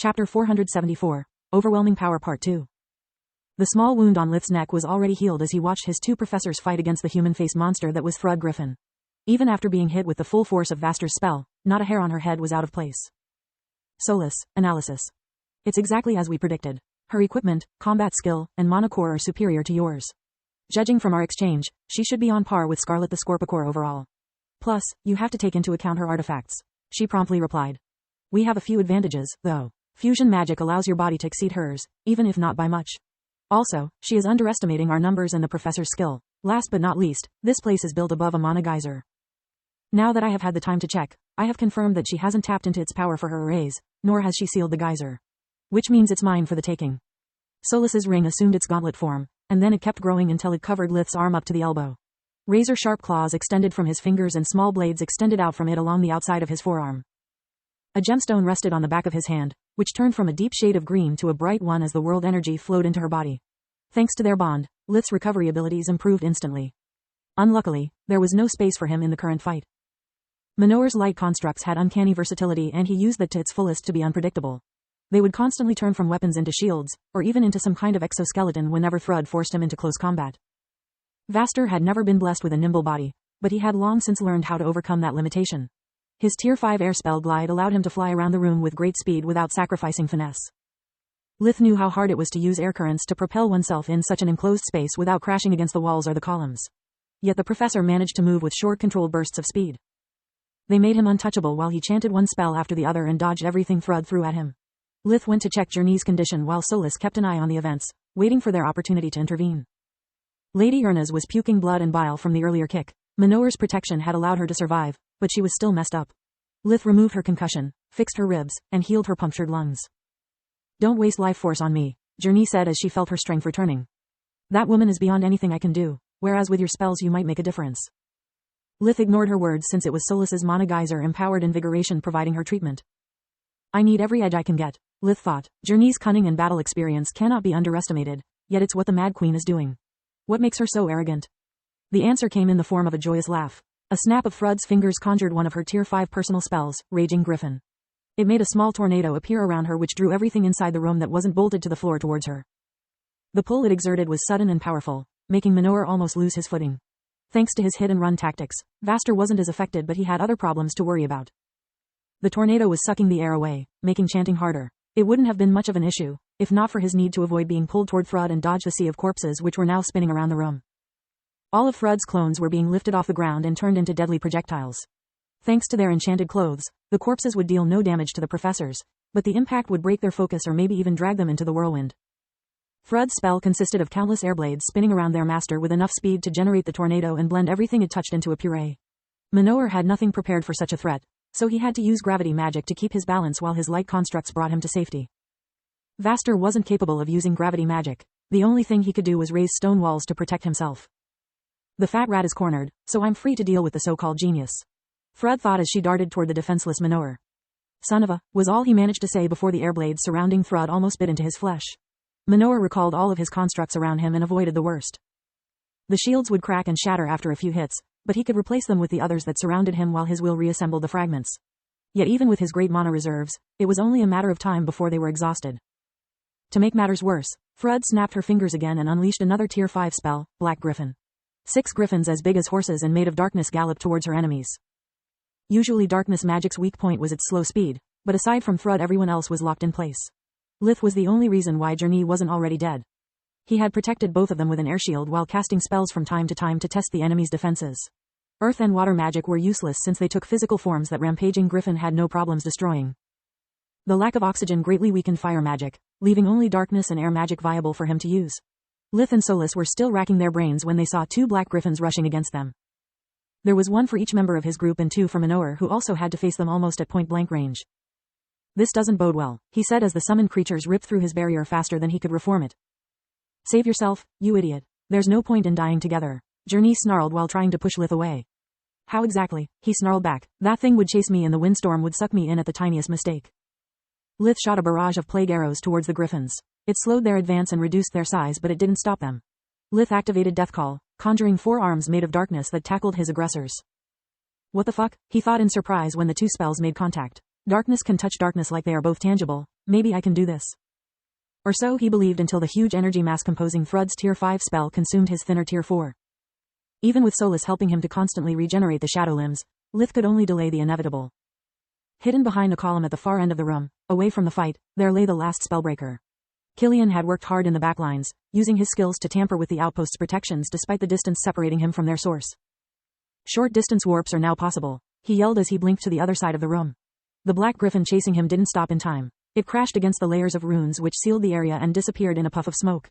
Chapter 474. Overwhelming Power Part 2. The small wound on Lith's neck was already healed as he watched his two professors fight against the human-faced monster that was Thrud Griffin. Even after being hit with the full force of Vaster's spell, not a hair on her head was out of place. Solus, analysis. It's exactly as we predicted. Her equipment, combat skill, and mana core are superior to yours. Judging from our exchange, she should be on par with Scarlet the Scorpicore overall. Plus, you have to take into account her artifacts. She promptly replied. We have a few advantages, though. Fusion magic allows your body to exceed hers, even if not by much. Also, she is underestimating our numbers and the professor's skill. Last but not least, this place is built above a mana geyser. Now that I have had the time to check, I have confirmed that she hasn't tapped into its power for her arrays, nor has she sealed the geyser. Which means it's mine for the taking. Solus's ring assumed its gauntlet form, and then it kept growing until it covered Lith's arm up to the elbow. Razor-sharp claws extended from his fingers and small blades extended out from it along the outside of his forearm. A gemstone rested on the back of his hand, which turned from a deep shade of green to a bright one as the world energy flowed into her body. Thanks to their bond, Lith's recovery abilities improved instantly. Unluckily, there was no space for him in the current fight. Manoar's light constructs had uncanny versatility and he used that to its fullest to be unpredictable. They would constantly turn from weapons into shields, or even into some kind of exoskeleton whenever Thrud forced him into close combat. Vaster had never been blessed with a nimble body, but he had long since learned how to overcome that limitation. His Tier 5 air spell glide allowed him to fly around the room with great speed without sacrificing finesse. Lith knew how hard it was to use air currents to propel oneself in such an enclosed space without crashing against the walls or the columns. Yet the professor managed to move with short controlled bursts of speed. They made him untouchable while he chanted one spell after the other and dodged everything Thrud threw at him. Lith went to check Journey's condition while Solus kept an eye on the events, waiting for their opportunity to intervene. Lady Erna's was puking blood and bile from the earlier kick. Manoar's protection had allowed her to survive, but she was still messed up. Lith removed her concussion, fixed her ribs, and healed her punctured lungs. Don't waste life force on me, Journey said as she felt her strength returning. That woman is beyond anything I can do, whereas with your spells you might make a difference. Lith ignored her words since it was Solus's mana geyser empowered invigoration providing her treatment. I need every edge I can get, Lith thought. Journey's cunning and battle experience cannot be underestimated, yet it's what the Mad Queen is doing. What makes her so arrogant? The answer came in the form of a joyous laugh. A snap of Thrud's fingers conjured one of her Tier 5 personal spells, Raging Griffin. It made a small tornado appear around her which drew everything inside the room that wasn't bolted to the floor towards her. The pull it exerted was sudden and powerful, making Manoar almost lose his footing. Thanks to his hit-and-run tactics, Vaster wasn't as affected but he had other problems to worry about. The tornado was sucking the air away, making chanting harder. It wouldn't have been much of an issue, if not for his need to avoid being pulled toward Thrud and dodge the sea of corpses which were now spinning around the room. All of Thrud's clones were being lifted off the ground and turned into deadly projectiles. Thanks to their enchanted clothes, the corpses would deal no damage to the professors, but the impact would break their focus or maybe even drag them into the whirlwind. Thrud's spell consisted of countless airblades spinning around their master with enough speed to generate the tornado and blend everything it touched into a puree. Manoar had nothing prepared for such a threat, so he had to use gravity magic to keep his balance while his light constructs brought him to safety. Vaster wasn't capable of using gravity magic. The only thing he could do was raise stone walls to protect himself. The fat rat is cornered, so I'm free to deal with the so-called genius. Thrud thought as she darted toward the defenseless Manoar. Son of a, was all he managed to say before the airblades surrounding Thrud almost bit into his flesh. Manoar recalled all of his constructs around him and avoided the worst. The shields would crack and shatter after a few hits, but he could replace them with the others that surrounded him while his will reassembled the fragments. Yet even with his great mana reserves, it was only a matter of time before they were exhausted. To make matters worse, Thrud snapped her fingers again and unleashed another Tier 5 spell, Black Griffin. 6 griffins as big as horses and made of darkness galloped towards her enemies. Usually darkness magic's weak point was its slow speed, but aside from Thrud everyone else was locked in place. Lith was the only reason why Journey wasn't already dead. He had protected both of them with an airshield while casting spells from time to time to test the enemy's defenses. Earth and water magic were useless since they took physical forms that rampaging griffin had no problems destroying. The lack of oxygen greatly weakened fire magic, leaving only darkness and air magic viable for him to use. Lith and Solus were still racking their brains when they saw 2 black griffins rushing against them. There was 1 for each member of his group and 2 for Manoar who also had to face them almost at point-blank range. This doesn't bode well, he said as the summoned creatures ripped through his barrier faster than he could reform it. Save yourself, you idiot. There's no point in dying together, Journey snarled while trying to push Lith away. How exactly? He snarled back. That thing would chase me and the windstorm would suck me in at the tiniest mistake. Lith shot a barrage of plague arrows towards the griffins. It slowed their advance and reduced their size but it didn't stop them. Lith activated Death Call, conjuring 4 arms made of darkness that tackled his aggressors. What the fuck? He thought in surprise when the 2 spells made contact. Darkness can touch darkness like they are both tangible, Maybe I can do this. Or so he believed until the huge energy mass composing Thrud's Tier 5 spell consumed his thinner Tier 4. Even with Solus helping him to constantly regenerate the shadow limbs, Lith could only delay the inevitable. Hidden behind a column at the far end of the room, away from the fight, there lay the last spellbreaker. Killian had worked hard in the backlines, using his skills to tamper with the outpost's protections despite the distance separating him from their source. Short-distance warps are now possible, he yelled as he blinked to the other side of the room. The black griffin chasing him didn't stop in time. It crashed against the layers of runes which sealed the area and disappeared in a puff of smoke.